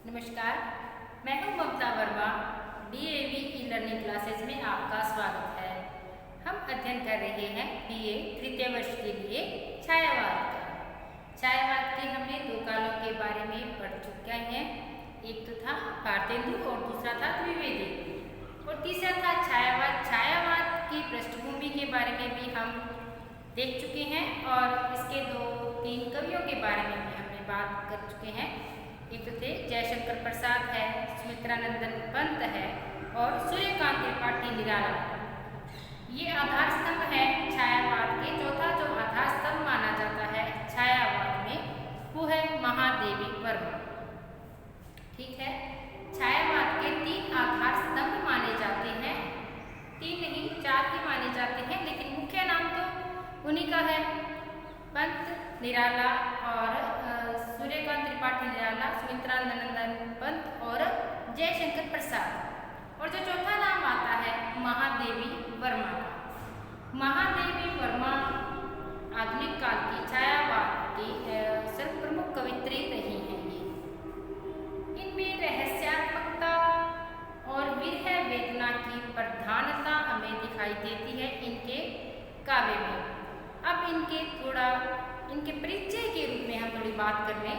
नमस्कार, मैं हूं Mamta Verma. DAV e learning classes में आपका स्वागत है। हम अध्ययन कर रहे हैं बीए तृतीय वर्ष के लिए छायावाद का। छायावाद के हमने दो कालों के बारे में पढ़ चुके हैं। एक तो था भारतेंदु और दूसरा था द्विवेदी और तीसरा था छायावाद। छायावाद की पृष्ठभूमि के बारे में भी हम देख चुके हैं और इसके दो तीन कवियों के बारे में भी हमने बात कर चुके हैं। एक तो थे जयशंकर प्रसाद है, सुमित्रानंदन पंत है और सूर्यकांत त्रिपाठी निराला। ये आधार स्तंभ है छायावाद के। चौथा जो आधार स्तंभ माना जाता है छायावाद में वो है महादेवी वर्मा। ठीक है, छायावाद के तीन आधार स्तंभ माने जाते हैं। तीन नहीं, चार ही माने जाते हैं, लेकिन मुख्य नाम तो उन्हीं का है, पंत, निराला और सूर्यकांत त्रिपाठी निराला, सुमित्रानंदन पंत और जयशंकर प्रसाद। और जो चौथा नाम आता है महादेवी वर्मा। महादेवी वर्मा आधुनिक काल की छायावाद की सर्वप्रमुख कवित्री रही हैं। ये इनमें रहस्यात्मकता और विरह वेदना की प्रधानता हमें दिखाई देती है इनके काव्य में। अब इनके परिचय के रूप में हम थोड़ी बात कर लें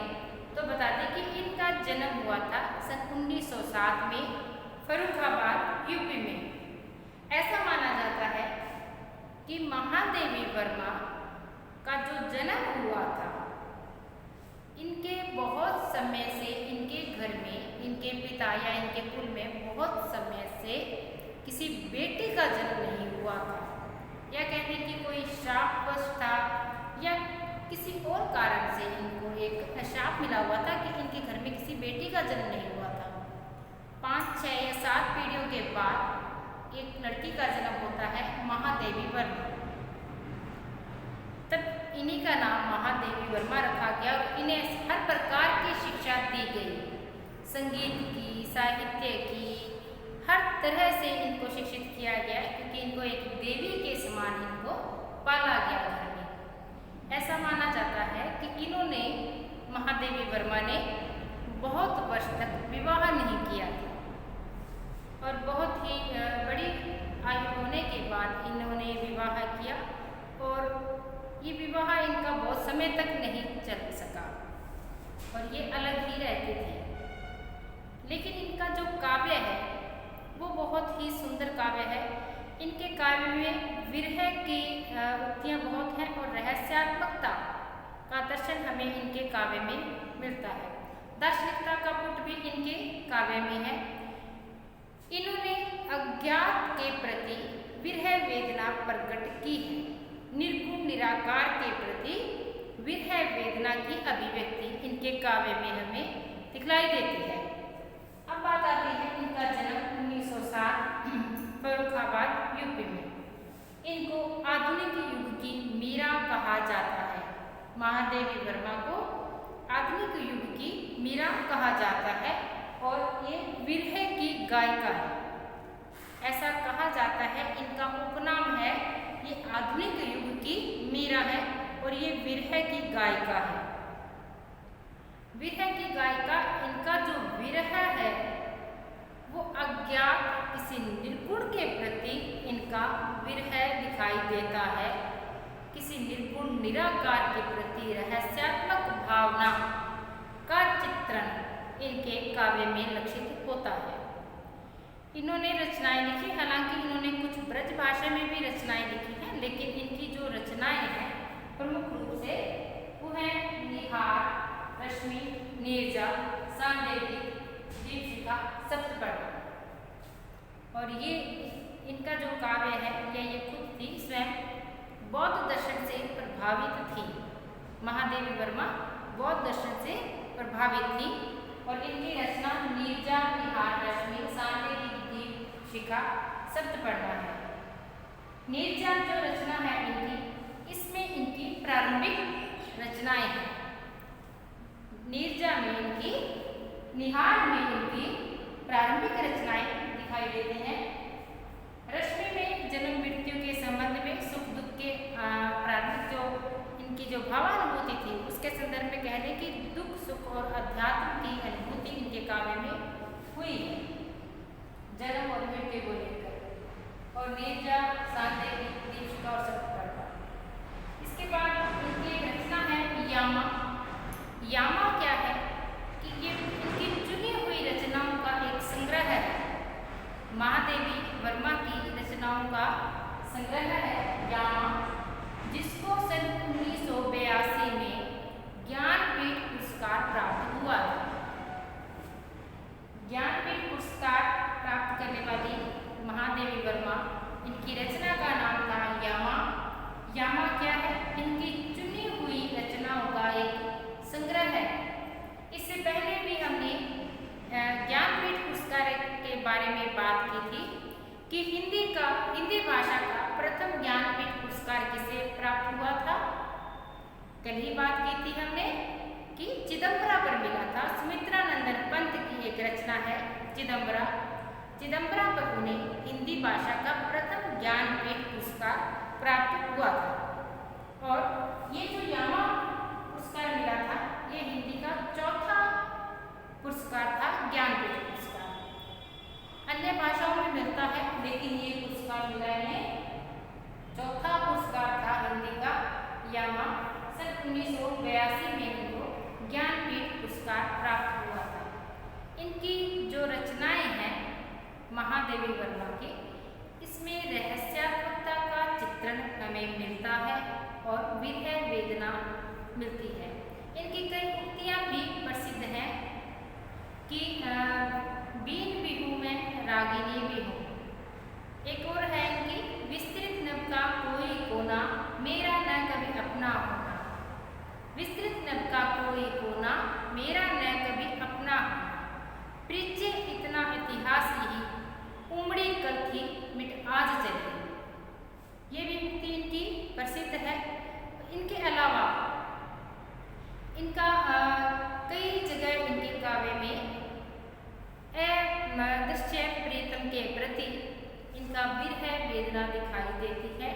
तो बता दें कि इनका जन्म हुआ था सन 1907 में फर्रुखाबाद यूपी में। ऐसा माना जाता है कि महादेवी वर्मा का जो जन्म हुआ था, इनके बहुत समय से इनके घर में, इनके पिता या इनके कुल में बहुत समय से किसी बेटी का जन्म नहीं हुआ था, या कहने की कोई श्रापवश था या किसी और कारण से इनको एक श्राप मिला हुआ था कि इनके घर में किसी बेटी का जन्म नहीं हुआ था। 5, 6 या 7 पीढ़ियों के बाद एक लड़की का जन्म होता है महादेवी वर्मा। तब इन्हीं का नाम महादेवी वर्मा रखा गया और इन्हें हर प्रकार की शिक्षा दी गई, संगीत की, साहित्य की, हर तरह से इनको शिक्षित किया गया, क्योंकि इनको एक देवी के समान इनको पाला गया घर में। ऐसा माना जाता है कि इन्होंने, महादेवी वर्मा ने बहुत वर्ष तक विवाह नहीं किया था और बहुत ही बड़ी आयु होने के बाद इन्होंने विवाह किया और ये विवाह इनका बहुत समय तक नहीं चल सका और ये अलग ही रहते थे। लेकिन इनका जो काव्य है वो बहुत ही सुंदर काव्य है। इनके काव्य में विरह की उक्तियाँ बहुत हैं और रहस्यात्मकता का दर्शन हमें इनके काव्य में मिलता है। दार्शनिकता का पुट भी इनके काव्य में है। इन्होंने अज्ञात के प्रति विरह वेदना प्रकट की है। निर्गुण निराकार के प्रति विरह वेदना की अभिव्यक्ति इनके काव्य में हमें दिखलाई देती है। अब बात आती है इनका जन्म 1907 फर्रुखाबाद यूपी में। इनको आधुनिक युग की मीरा कहा जाता है। महादेवी वर्मा को आधुनिक युग की मीरा कहा जाता है और ये विरह की गायिका है, ऐसा कहा जाता है। इनका उपनाम है, ये आधुनिक युग की मीरा है और ये विरह की गायिका है। विरह की गायिका, इनका जो विरह है वो अज्ञात किसी निर्गुण के प्रति इनका विरह दिखाई देता है। किसी निर्गुण निराकार के प्रति रहस्यात्मक भावना का चित्रण इनके काव्य में लक्षित होता है। इन्होंने रचनाएं लिखी, हालांकि इन्होंने कुछ ब्रज भाषा में भी रचनाएं लिखी हैं, लेकिन इनकी जो रचनाएं हैं प्रमुख रूप से वो है निहार, रश्मि, नीरजा, सांदेवी, दीपशिखा, सप्तपर्णी। और ये इनका जो काव्य है ये खुद थी स्वयं बौद्ध दर्शन से प्रभावित थी। महादेवी वर्मा बौद्ध दर्शन से प्रभावित थी और इनकी रचना नीरजा, निहार, रश्मि, सांदेवी, दीपशिखा, सप्तपर्णी है। नीरजा जो रचना है इनकी, इसमें इनकी प्रारंभिक रचनाएं हैं। नीरजा में इनकी, निहार में इनकी प्रारंभिक रचनाएं दिखाई देती हैं। रश्मि में जन्म मृत्यु के संबंध में, सुख दुख के प्रारंभिक जो इनकी जो भावानुभूति थी उसके संदर्भ में कह लें कि दुख सुख और अध्यात्म की अनुभूति इनके काव्य का संग्रह है यामा, जिसको सन 1982 में ज्ञानपीठ पुरस्कार प्राप्त हुआ था। ज्ञानपीठ पुरस्कार प्राप्त करने वाली महादेवी वर्मा, इनकी रचना का नाम था यामा। यामा क्या है? इनकी चुनी हुई रचनाओं का एक संग्रह है। इससे पहले भी हमने ज्ञानपीठ पुरस्कार के बारे में बात की थी कि हिंदी भाषा का प्रथम ज्ञानपीठ पुरस्कार किसे प्राप्त हुआ था। कल ही बात की थी हमने कि चिदंबरा पर मिला था। सुमित्रा नंदन पंत की एक रचना है चिदंबरा पर उन्हें हिंदी भाषा का प्रथम ज्ञानपीठ पुरस्कार प्राप्त हुआ था। और ये जो यामा पुरस्कार मिला था, ये हिंदी का चौथा पुरस्कार था, ज्ञानपीठ पुरस्कार। अन्य भाषाओं में मिलता है, लेकिन ये पुरस्कार मिला है, चौथा पुरस्कार था हिंदी का यामा। सन 1982 में इनको ज्ञानपीठ पुरस्कार प्राप्त हुआ था। इनकी जो रचनाएं हैं महादेवी वर्मा की, इसमें रहस्यात्मकता का चित्रण हमें मिलता है और विरह वेदना मिलती है। इनकी कई उक्तियां भी प्रसिद्ध हैं कि बीन बिहू में रागिनी भी हूँ। एक और है इनकी, विस्तृत नभ का कोई कोना मेरा न कभी अपना होना। विस्तृत नभ का कोई कोना मेरा न कभी अपना होना। परिचय इतना इतिहास यही उमड़ी कल थी मिट आज चली। ये भी उक्ति इनकी प्रसिद्ध है। इनके अलावा इनका कई जगह इनके काव्य में दृश्य प्रीतम के प्रति इनका विरह वेदना दिखाई देती है।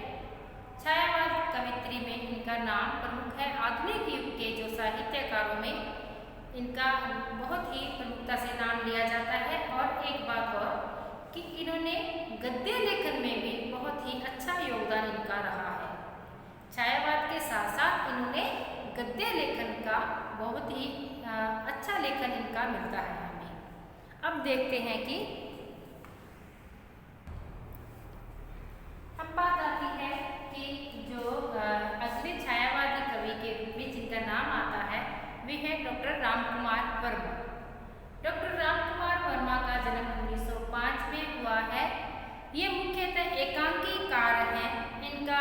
छायावाद कवित्री में इनका नाम प्रमुख है। आधुनिक युग के जो साहित्यकारों में इनका बहुत ही प्रमुखता से नाम लिया जाता है। और एक बात और कि इन्होंने गद्य लेखन में भी बहुत ही अच्छा योगदान इनका रहा है। छायावाद के साथ साथ इन्होंने गद्य लेखन का बहुत ही अच्छा लेखन इनका मिलता है हमें। अब देखते हैं कि अब बात आती है कि जो अगले छायावादी कवि के रूप में जिनका नाम आता है वे है डॉक्टर रामकुमार वर्मा। डॉक्टर रामकुमार वर्मा का जन्म 1905 में हुआ है। ये मुख्यतः एकांकीकार हैं। इनका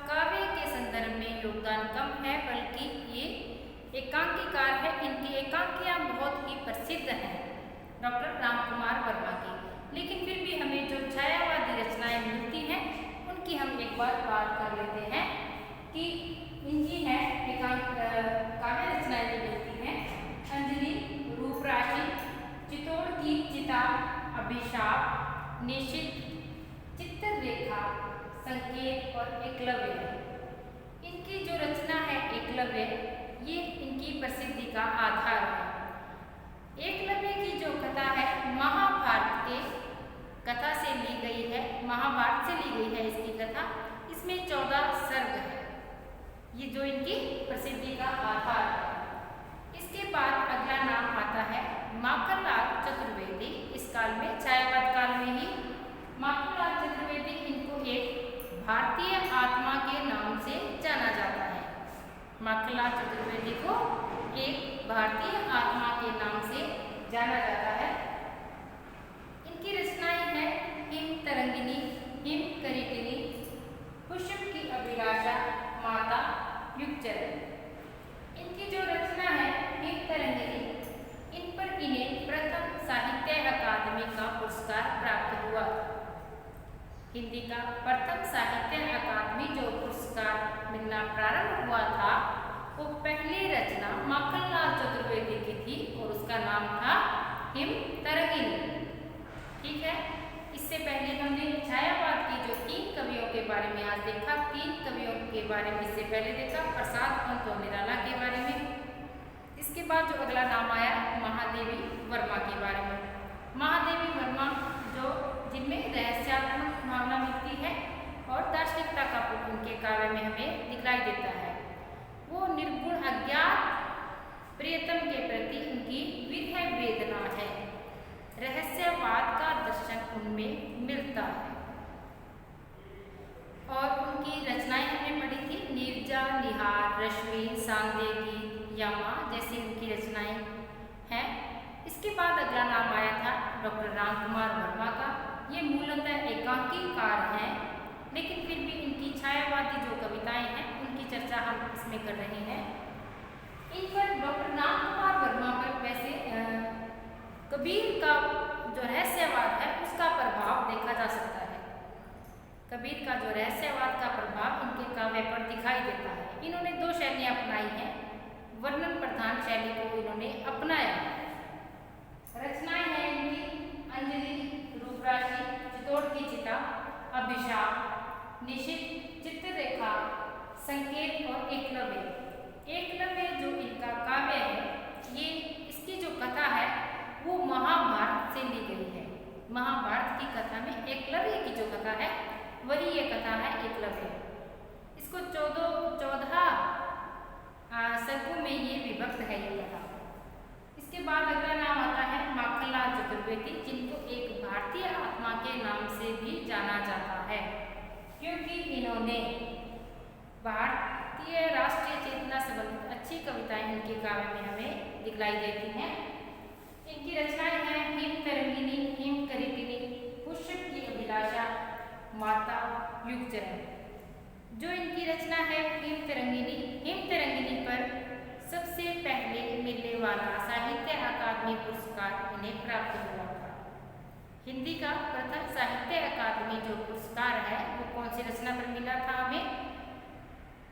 काव्य के संदर्भ में योगदान कम है, बल्कि ये एकांकीकार है। इनकी एकांकियाँ बहुत ही प्रसिद्ध हैं डॉक्टर रामकुमार वर्मा की। लेकिन फिर भी हमें जो छायावादी रचनाएं मिलती हैं उनकी हम एक बार बात कर लेते हैं कि इनकी है एकांक काव्य रचनाएं जो मिलती हैं, अंजलि, रूपराशि, चित्तौड़ की चिता, अभिशाप, निशित, चित्ररेखा, संकेत और एकलव्य। इनकी जो रचना है एकलव्य, ये इनकी प्रसिद्धि का आधार है। एकलव्य की जो कथा है महाभारत के कथा से ली गई है, महाभारत से ली गई है इसकी कथा। इसमें 14 सर्ग है। ये जो इनकी प्रसिद्धि का आधार है। इसके बाद अगला नाम आता है माखनलाल चतुर्वेदी। इस काल में, छायावाद काल में ही माखनलाल चतुर्वेदी, इनको एक भारतीय आत्मा के नाम से जाना जाता है। माखनलाल चतुर्वेदी को एक भारतीय आत्मा के नाम से जाना जाता है। इनकी रचनाएं हैं हिम तरंगिनी, हिम करिटिनी, कुसुम की अभिलाषा, माता, युगचरण। इनकी जो रचना है हिम तरंगिनी, इन पर इन्हें प्रथम साहित्य अकादमी का पुरस्कार प्राप्त हुआ। हिंदी का प्रथम साहित्य अकादमी जो पुरस्कार मिलना प्रारंभ हुआ था, वो पहली रचना माखनलाल चतुर्वेदी की थी और उसका नाम था हिम तरंगिनी। ठीक है। इससे पहले हमने छायावाद की जो 3 कवियों के बारे में आज देखा। 3 कवियों के बारे में इससे पहले देखा, प्रसाद पंत और निराला के बारे में। इसके बाद जो अगला नाम आया महादेवी वर्मा के बारे में। महादेवी वर्मा जो जिनमें रहस्यात्मक भावना मिलती है और दार्शनिकता का उनके काव्य में हमें दिखाई देता है। वो निर्गुण अज्ञात प्रियतम के प्रति उनकी विरह वेदना है। रहस्यवाद का दर्शन उनमें मिलता है। जैसी उनकी रचनाएं हैं। इसके बाद अगला नाम आया था डॉक्टर रामकुमार वर्मा का। ये मूलतः एकांकीकार हैं, लेकिन फिर भी इनकी छायावादी जो कविताएं हैं उनकी चर्चा हम इसमें कर रहे हैं। इन पर डॉक्टर रामकुमार वर्मा पर वैसे कबीर का जो रहस्यवाद है उसका प्रभाव देखा जा सकता है। कबीर का जो रहस्यवाद का प्रभाव इनके काव्य पर दिखाई देता है। इन्होंने दो शैलियाँ अपनाई हैं। वर्णन प्रधान शैली को इन्होंने अपनाया। रचनाएं हैं इनकी अंजलि, रूपराशि, चित्तौड़ की चिता, अभिशाप, निशित, चित्ररेखा, संकेत और एकलव्य। एकलव्य जो इनका काव्य है, ये इसकी जो कथा है वो महाभारत से ली गई है। महाभारत की कथा में एकलव्य की जो कथा है वही ये कथा है एकलव्य। इसको 14 सर्गों में ये विभक्त है ये कथा। इसके बाद अगला नाम आता है माखनलाल चतुर्वेदी, जिनको एक भारतीय आत्मा के नाम से भी जाना जाता है, क्योंकि इन्होंने भारतीय राष्ट्रीय चेतना संबंधित अच्छी कविताएं इनके काव्य में हमें दिखलाई देती हैं। इनकी रचनाएं हैं हिम तरंगिनी, हिम करीबिनी, पुष्प की अभिलाषा, माता, युगचरण। जो इनकी रचना है हिम तरंगिनी पर सबसे पहले मिलने वाला साहित्य अकादमी पुरस्कार इन्हें प्राप्त हुआ था। हिंदी का प्रथम साहित्य अकादमी जो पुरस्कार है वो कौन सी रचना पर मिला था हमें?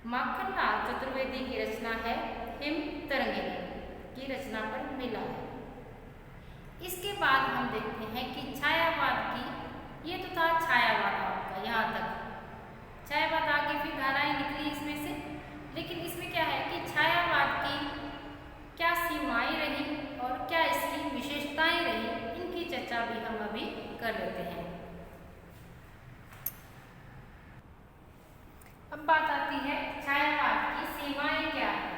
माखनलाल चतुर्वेदी की रचना है हिम तरंगिनी की रचना पर मिला है। इसके बाद हम देखते हैं कि छायावाद की, ये तो था छायावाद आपका यहाँ तक। छायावाद आगे फिर धाराएं निकली इसमें से, लेकिन इसमें क्या है कि छायावाद की क्या सीमाएं रही और क्या इसकी विशेषताएं रही, इनकी चर्चा भी हम अभी कर लेते हैं। अब बात आती है छायावाद की सीमाएं क्या है।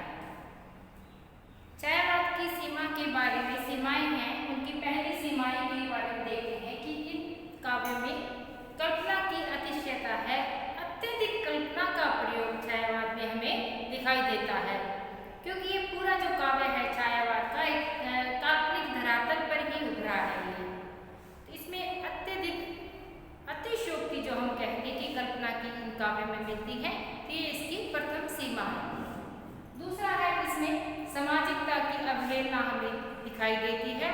छायावाद की सीमा के बारे में सीमाएं हैं, उनकी पहली सीमाएं के बारे में देखते हैं कि इन काव्यों में कल्पना की अतिशयता है। अत्यधिक कल्पना का प्रयोग छायावाद में हमें दिखाई देता है, क्योंकि ये पूरा जो काव्य है छायावाद का एक काल्पनिक धरातल पर ही उभरा है। ये तो इसमें अत्यधिक अतिशयोक्ति जो हम कहते हैं कि कल्पना की इन काव्य में मिलती है, तो ये इसकी प्रथम सीमा है। दूसरा है इसमें सामाजिकता की अवहेलना हमें दिखाई देती है,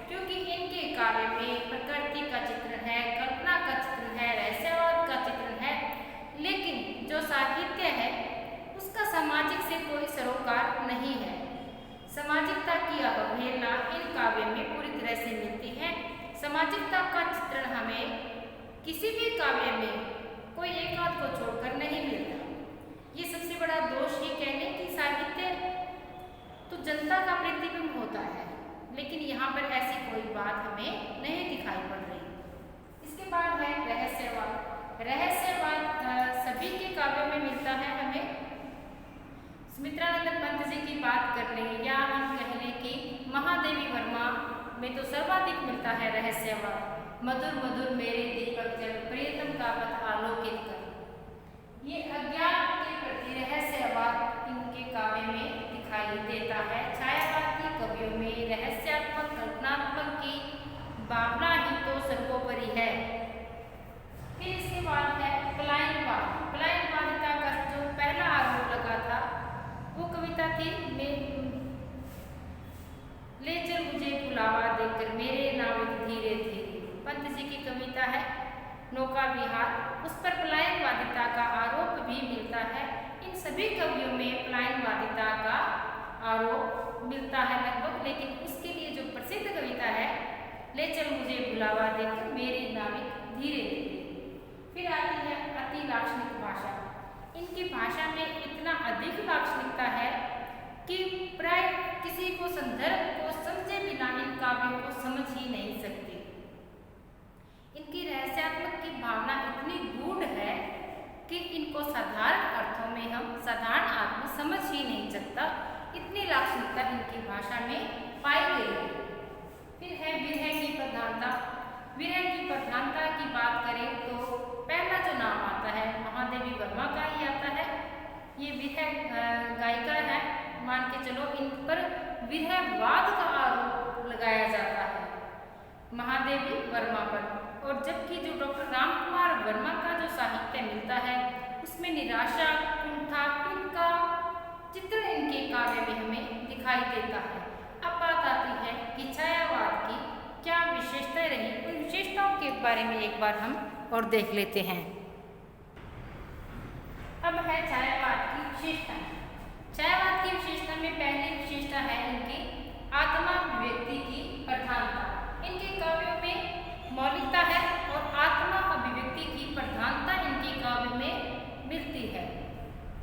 क्योंकि इनके काव्य में प्रकृति का चित्रण है, कल्पना का चित्रण है, रहस्यवाद का चित्रण है, लेकिन जो साहित्य है उसका सामाजिक से कोई सरोकार नहीं है। सामाजिकता की अवहेलना इन काव्य में पूरी तरह से मिलती है। सामाजिकता का चित्रण हमें किसी भी काव्य में कोई एक आध को छोड़कर नहीं मिलता। ये सबसे बड़ा दोष ही कह लें कि साहित्य तो जनता का प्रतिबिंब होता है, लेकिन यहाँ पर ऐसी कोई बात हमें नहीं दिखाई पड़ रही। इसके बाद है रहस्यवाद। रहस्यवाद सभी के काव्यों में मिलता है हमें। सुमित्रानंद पंत जी की बात कर लें या हम कह लें कि महादेवी वर्मा में तो सर्वाधिक मिलता है रहस्यवाद। मधुर मधुर मेरे दीपक जल, प्रियतम का पथ आलोकित कर। ये अज्ञान के प्रति रहस्यवाद इनके काव्य में दिखाई देता है। छायावाद की कवियों में रहस्यात्मक कल्पनात्मक की भावना ही तो सर्वोपरि है। फिर इसके बाद है पलायनवाद। पलायनवादिता का जो पहला आरोप लगा था वो कविता थी ले चल मुझे बुलावा देकर मेरे नाविक धीरे धीरे। पंत जी की कविता है नौका विहार, उस पर पलायनवादिता का आरोप भी मिलता है। इन सभी कवियों में पलायनवादिता का आरोप मिलता है लगभग, लेकिन उसके लिए जो प्रसिद्ध कविता है ले चल मुझे बुलावा देकर मेरे नाविक धीरे धीरे। फिर आती है अति लाक्षणिक भाषा। इनकी भाषा में इतना अधिक लाक्षणिकता है कि प्राय किसी को संदर्भ को समझे बिना इन काव्यों को समझ ही नहीं सकते। इनकी रहस्यात्मक की भावना इतनी गूढ़ है कि इनको साधारण अर्थों में हम साधारण आदमी समझ ही नहीं सकता। इतनी लाक्षणिकता इनकी भाषा में पाई गई है। फिर है विरह की प्रधानता। विरह की प्रधानता की बात करें तो पहला जो नाम आता है महादेवी वर्मा का ही आता है। ये विरह गायिका है, मान के चलो इन पर विरहवाद का आरोप लगाया जाता है महादेवी वर्मा पर। और जबकि जो डॉक्टर रामकुमार वर्मा का जो साहित्य मिलता है उसमें निराशा, कुंठा, इनका चित्र इनके काव्य में हमें दिखाई देता है। अब बात आती है कि छायावाद की क्या विशेषताएं रही, उन विशेषताओं के बारे में एक बार हम और देख लेते हैं। अब है छायावाद की विशेषताएं। छायावाद की विशेषता में पहली विशेषता है इनकी आत्मा अभिव्यक्ति की प्रधानता। इनके काव्यों में मौलिकता है और आत्मा अभिव्यक्ति की प्रधानता इनके काव्य में मिलती है।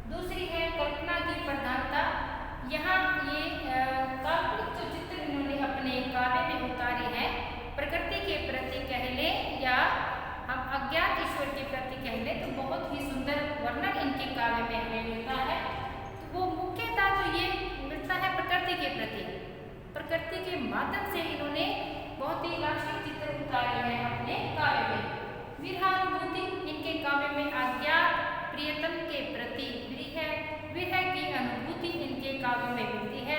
दूसरी है कल्पना की प्रधानता। यहाँ ये काल्पनिक जो चित्र इन्होंने अपने काव्य में उतारे हैं, प्रकृति के प्रति कह लें या हम अज्ञात ईश्वर के प्रति कह लें, तो बहुत ही सुंदर वर्णन इनके काव्य में हमें मिलता है। तो वो मुख्यतः तो ये मिलता है प्रकृति के प्रति। प्रकृति के माध्यम से इन्होंने बहुत ही लाक्षणिक चित्र उतारे हैं अपने काव्य में। विरहानुभूति इनके काव्य में अज्ञात प्रियतम के प्रति विरह की अनुभूति इनके काव्य में मिलती है।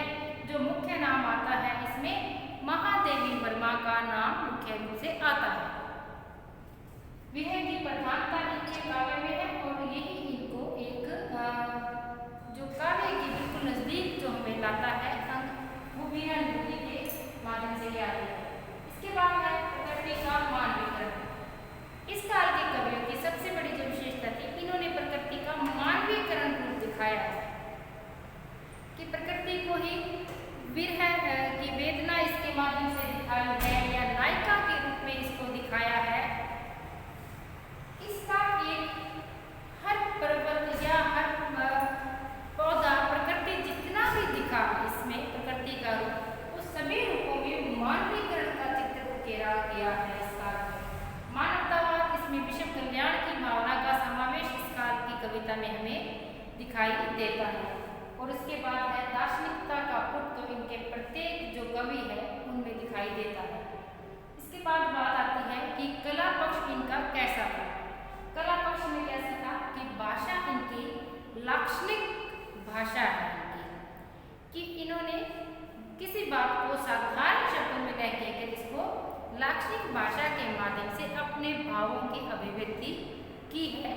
जो मुख्य नाम आता है इसमें महादेवी वर्मा का नाम मुख्य रूप से आता है। विरह की प्रधानता इनके काव्य में है और यही इनको एक जो काव्य की बिल्कुल नजदीक जो हमें लाता है वो विरहानुभूति के माध्यम से आती है। इसके बाद है प्रकृति का मानवीकरण। इस काल के कवियों की सबसे बड़ी जो विशेषता थी, इन्होंने प्रकृति का मानवीकरण रूप दिखाया है कि प्रकृति को ही विरह की वेदना इसके माध्यम से दिखाई है या नायिका के रूप में इसको दिखाया है। इसका एक हर पर्वत या हर पौधा प्रकृति जितना भी दिखा इसमें प्रकृति का रूप, उस सभी रूपों में मानवीकरण का चित्र उकेरा गया है। इस काल में मानवतावाद, इसमें विश्व कल्याण की भावना का समावेश इस काल की कविता में हमें दिखाई देता है। और उसके बाद है दार्शनिकता का पुट, तो इनके प्रत्येक जो कवि है उनमें दिखाई देता है। इसके बाद बात आती है कि कला पक्ष इनका कैसा था। कला पक्ष में कैसा था कि भाषा इनकी लाक्षणिक भाषा है कि इन्होंने किसी बात को साधारण शब्दों में न कहकर इसको लाक्षणिक भाषा के माध्यम से अपने भावों की अभिव्यक्ति की है।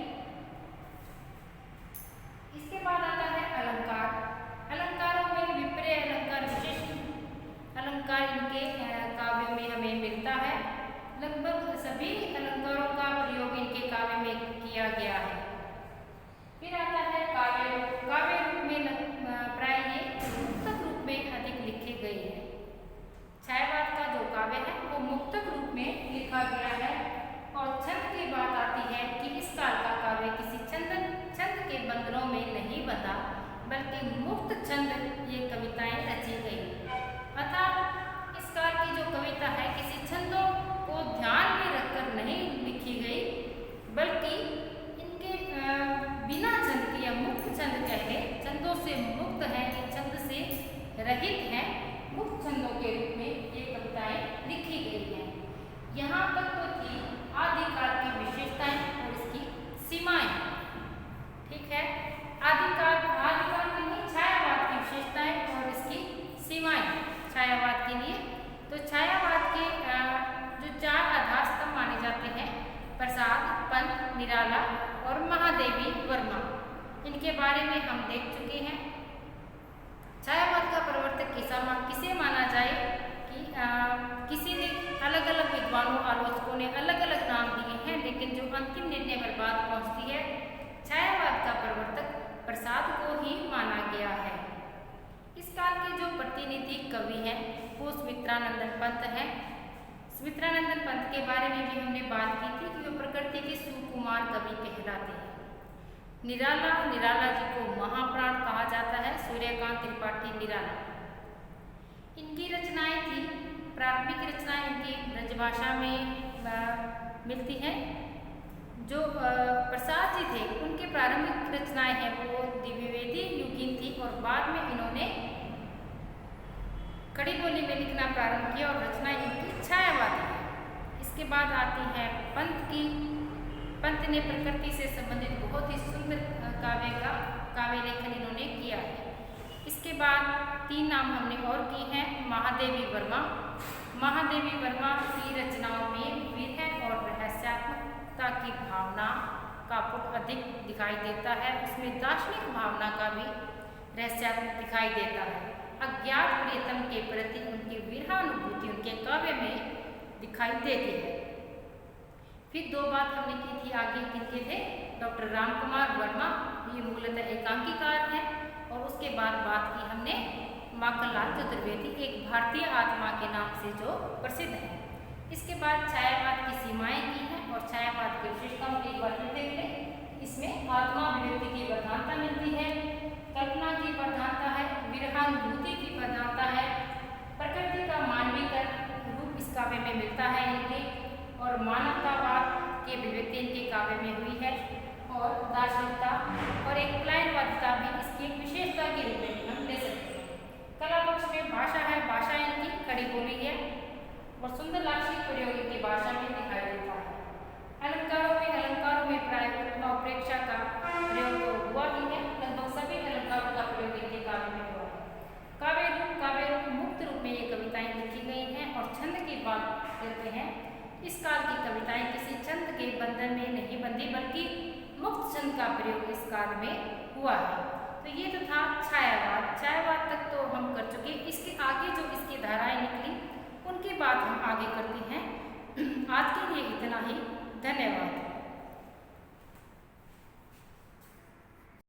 इसके बाद आता है अलंकार। अलंकारों में विपर्य अलंकार, विशेष अलंकार इनके काव्यों में हमें मिलता है। लगभग सभी अलंकारों का प्रयोग इनके काव्य में किया गया है। फिर आता है काव्य रूप। काव्य रूप में प्राय ये मुक्तक रूप में अधिक लिखे गए हैं। छायावाद का जो काव्य है वो मुक्तक रूप में लिखा गया है। और छंद की बात आती है कि इस काल का काव्य किसी छंद के बंधनों में नहीं बंधा, बल्कि मुक्त छंद ये कविताएं रची गई। अर्थात इस काल की जो कविता है किसी छंदों को ध्यान में रखकर नहीं लिखी गई, बल्कि इनके बिना छंद के या मुक्त छंद कह लें, छंदों से मुक्त है, छंद से रहित है, मुक्त छंदों के रूप में ये कविताएं लिखी गई हैं। यहाँ तक तो थी आदिकाल की विशेषताएं और इसकी सीमाएं। ठीक है, आदिकाल के लिए छायावाद की विशेषताएं और इसकी सीमाएं। छायावाद के लिए तो छायावाद के जो 4 आधार स्तंभ माने जाते हैं, प्रसाद, पंत, निराला और महादेवी वर्मा, इनके बारे में हम देख चुके हैं। छायावाद का प्रवर्तक किसे माना जाए कि किसी ने अलग अलग विद्वानों आलोचकों ने अलग अलग नाम दिए हैं, लेकिन जो अंतिम निर्णय पर बात पहुंचती है, छायावाद का प्रवर्तक प्रसाद को ही माना गया है। इस काल के जो प्रतिनिधि कवि हैं वो सुमित्रानंदन पंत हैं। सुमित्रानंदन पंत के बारे में भी हमने बात की थी कि वो प्रकृति के सुकुमार कवि कहलाते हैं। निराला जी को महाप्राण कहा जाता है, सूर्यकांत त्रिपाठी निराला। इनकी रचनाएं थी, प्रारंभिक रचनाएं इनकी ब्रजभाषा में मिलती हैं। जो प्रसाद जी थे उनके प्रारंभिक रचनाएं हैं वो द्विवेदी युगीन थी और बाद में इन्होंने खड़ी बोली में लिखना प्रारंभ किया और रचनाएं इनकी छायावादी है। इसके बाद आती है पंत की। पंत ने प्रकृति से संबंधित बहुत ही सुंदर काव्य लेखन इन्होंने किया है। इसके बाद 3 नाम हमने और किए हैं। महादेवी वर्मा। महादेवी वर्मा की रचनाओं में विरह और रहस्यात्मकता की भावना का पुट अधिक दिखाई देता है। उसमें दार्शनिक भावना का भी रहस्यात्मक दिखाई देता है। अज्ञात प्रियतम के प्रति उनकी विरहानुभूति उनके काव्य में दिखाई देती है। फिर 2 बात हमने की थी आगे किनके थे, डॉक्टर रामकुमार वर्मा, ये मूलतः एकांकीकार हैं। और उसके बाद बात की हमने माखनलाल चतुर्वेदी, एक भारतीय आत्मा के नाम से जो प्रसिद्ध है। इसके बाद छायावाद की सीमाएं की हैं और छायावाद की विशेषताओं की एक बार फिर देख लें। इसमें आत्मा अभिव्यक्ति की प्रधानता मिलती है, कल्पना की प्रधानता है, विरहानुभूति की प्रधानता है, प्रकृति का मानवीकरण रूप इस काव्य में मिलता है इनके, और मानवतावाद की अभिव्यक्ति इनके काव्य में हुई है, और दार्शनिकता और एक प्लायनवादिता भी इसकी एक विशेषता के रूप में हम ले सकते हैं। कला पक्ष में भाषा है, भाषा इनकी खड़ी बोली है और सुंदर लाक्षणिक प्रयोग इनकी भाषा में दिखाई देता है। अलंकारों में प्राय उत्पमा प्रेक्षा का प्रयोग तो हुआ ही है, लगभग सभी अलंकारों का प्रयोग इनके काव्य में हुआ है। काव्य रूप मुक्त रूप में ये कविताएं लिखी गई हैं और छंद की बात करते हैं। इस काल की कविताएं किसी छंद के बंधन में नहीं बंधी, बल्कि मुक्त छंद का प्रयोग इस काल में हुआ है। तो ये तो था छायावाद तक तो हम कर चुके। इसके आगे जो इसकी धाराएं निकली उनकी बात हम आगे करते हैं। आज के लिए इतना ही। धन्यवाद।